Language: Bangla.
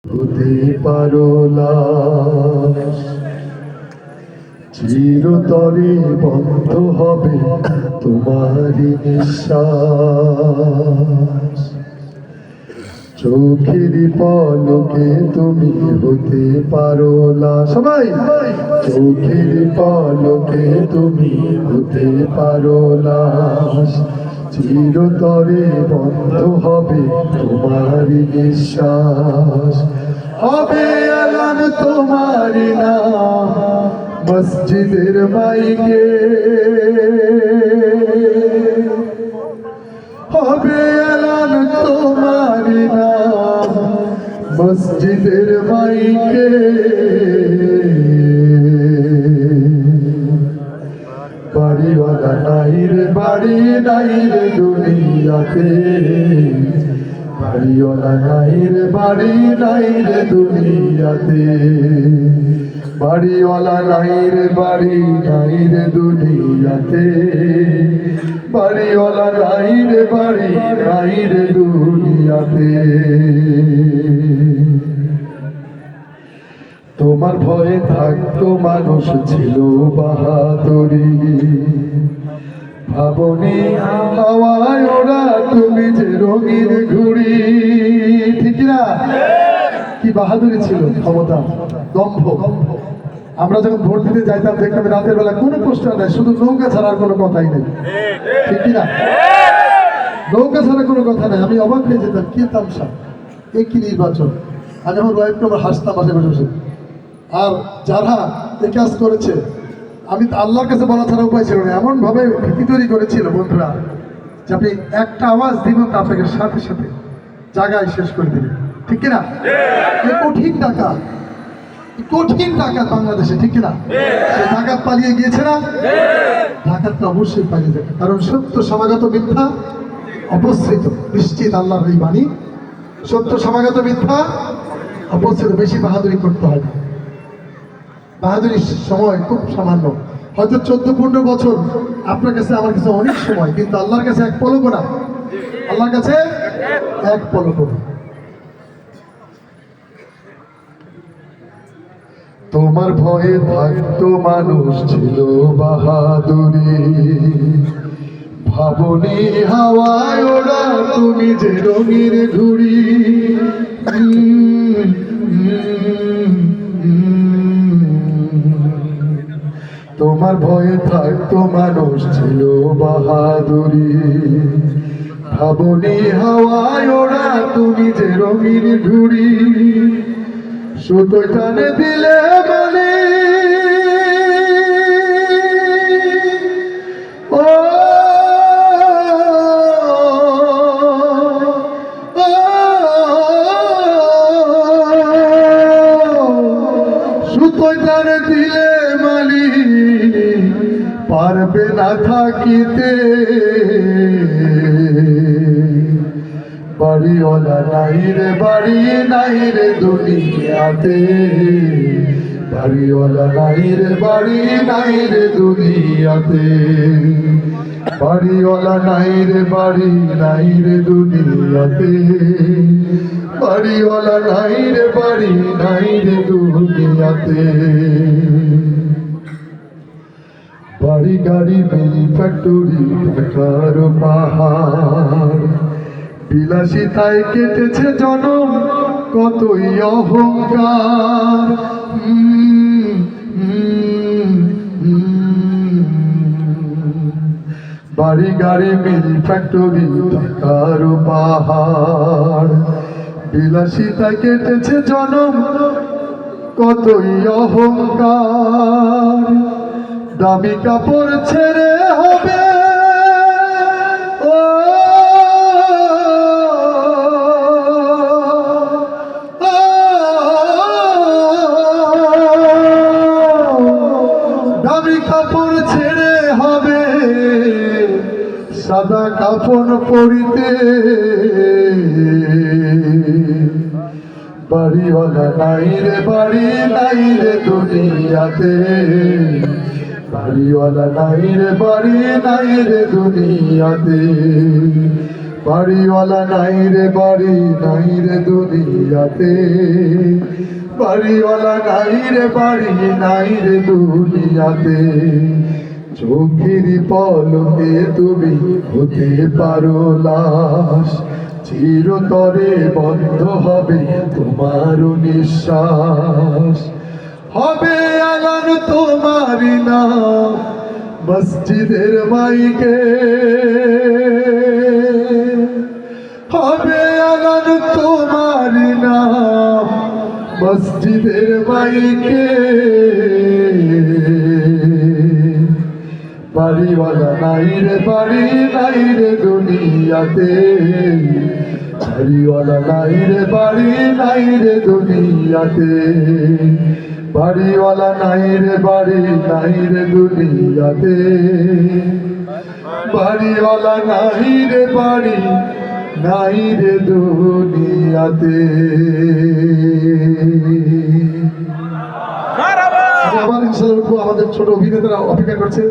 হতে পারো লাশ, চিরতরে বন্ধ হবে তোমারই নিঃশ্বাস। চোখের পলকে তুমি হতে পারো লাশ, সবাই চোখের পলকে তুমি হতে পারো লাশ। চিরতরে বন্ধ হবে তোমারই নিঃশ্বাস। হবে এলান তোমারই নাম মসজিদের মাইকে, হবে এলান তোমারই নাম মসজিদের মাইকে। বাড়িওয়ালা নাই রে বাড়ি নাই রে দুনিয়াতে, বাড়িওয়ালা নাই রে বাড়ি নাই রে দুনিয়াতে, বাড়িওয়ালা নাই রে বাড়ি নাই রে দুনিয়াতে, বাড়িওয়ালা নাই রে বাড়ি নাই রে দুনিয়াতে। তোমার ভয়ে থাকতো মানুষ ছিল বাহাদুরি, ভাবনি হাওয়ায় ওরা তুমি যে রঙিন ঘুড়ি। ঠিক না? কি বাহাদুরি ছিল, ক্ষমতা, দম্ভ। আমরা যখন ভোট দিতে যাইতাম দেখতাম রাতের বেলা কোনো পোস্টার নেই, শুধু নৌকা ছাড়ার কোনো কথাই নেই। ঠিক না? নৌকা ছাড়া কোনো কথা নেই। আমি অবাক হয়ে যেতাম, কি তামসা, এ কি নির্বাচন। আমি আমার ওয়াইফকে আমার হাসতাম পাশে বসে। আর যারা এই কাজ করেছে, আমি আল্লাহর কাছে বলা ছাড়া উপায় ছিল না। এমনভাবে ভীতি তৈরি করেছিল বন্ধুরা যে আপনি একটা আওয়াজ দিবেন তা আপনাকে সাথে সাথে জায়গায় শেষ করে দিবেন। ঠিক কিনা? কঠিন টাকা, কঠিন টাকা বাংলাদেশে। ঠিক কিনা? সে ডাকাত পালিয়ে গিয়েছে না? ডাকাতটা অবশ্যই পালিয়ে যাবে, কারণ সত্য সমাগত মিথ্যা অপসৃত। নিশ্চিত আল্লাহর এই বাণী, সত্য সমাগত মিথ্যা অপসৃত। বেশি বাহাদুরি করতে হয় না, বাহাদুরির সময় খুব সামান্য, হয়তো 14-15 বছর আপনার কাছে আমার কাছে অনেক সময়, কিন্তু আল্লাহর কাছে এক পলকও না। আল্লাহর কাছে এক পলকও না। তোমার ভয়ে থাকতো মানুষ ছিল বাহাদুরি, ভাবনি হাওয়ায় ওরা তুমি যে রঙিন ঘুড়ি। তোমার ভয়ে থাকতো মানুষ ছিল বাহাদুরি, ভাবনি হাওয়ায় ওরা তুমি যে রঙিন ঘুড়ি। শুধু টানে দিলে মানে ও সুতোয় টানে দিলে মালি পারবে না থাকিতে। বাড়িওয়ালা নাই রে বাড়ি নাই রে দুনিয়াতে, বাড়িওয়ালা নাই রে বাড়ি নাই রে দুনিয়াতে, বাড়িওয়ালা নাই রে বাড়ি নাই রে দুনিয়াতে, বাড়িওয়ালা নাই রে বাড়ি নাই রে দুনিয়াতে। বাড়ি গাড়ি মিল ফ্যাক্টরি ঢাকার পাহাড়, বিলাসিতায় কেটেছে জনম কতই অহংকার। বাড়ি গাড়ি মিল ফ্যাক্টরি ঢাকার পাহাড়, বিলাসিতায় কেটেছে জনম কতই অহংকার। দামি কাপড় ছেড়ে হবে ও দামি কাপড় ছেড়ে হবে সাদা কাফন পরিতে। বাড়িওয়ালা নাই রে বাড়ি নাই রে দুনিয়াতে, বাড়িওয়ালা নাই রে বাড়ি নাই রে দুনিয়াতে, বাড়িওয়ালা নাই রে বাড়ি নাই রে দুনিয়াতে, বাড়িওয়ালা নাই রে বাড়ি নাই রে দুনিয়াতে। চোখের পলকে তুমি হতে পারো লাশ, চিরতরে বন্ধ হবে তোমার নিঃশ্বাস। হবে আলান তোমারি নাম মসজিদের মাইকে, হবে আলান তোমারি নাম মসজিদের মাইকে। বাড়িওয়ালা নাই রে বাড়ি নাই রে দুনিয়াতে, বাড়িওয়ালা নাই রে বাড়ি নাই রে দুনিয়াতে, বাড়িওয়ালা নাই রে বাড়ি নাই রে দুনিয়াতে, বাড়িওয়ালা নাই রে বাড়ি নাই রে দুনিয়াতে। আবার ইনশাআল্লাহ আমাদের ছোট অভিনেতারা অপেক্ষা করছে।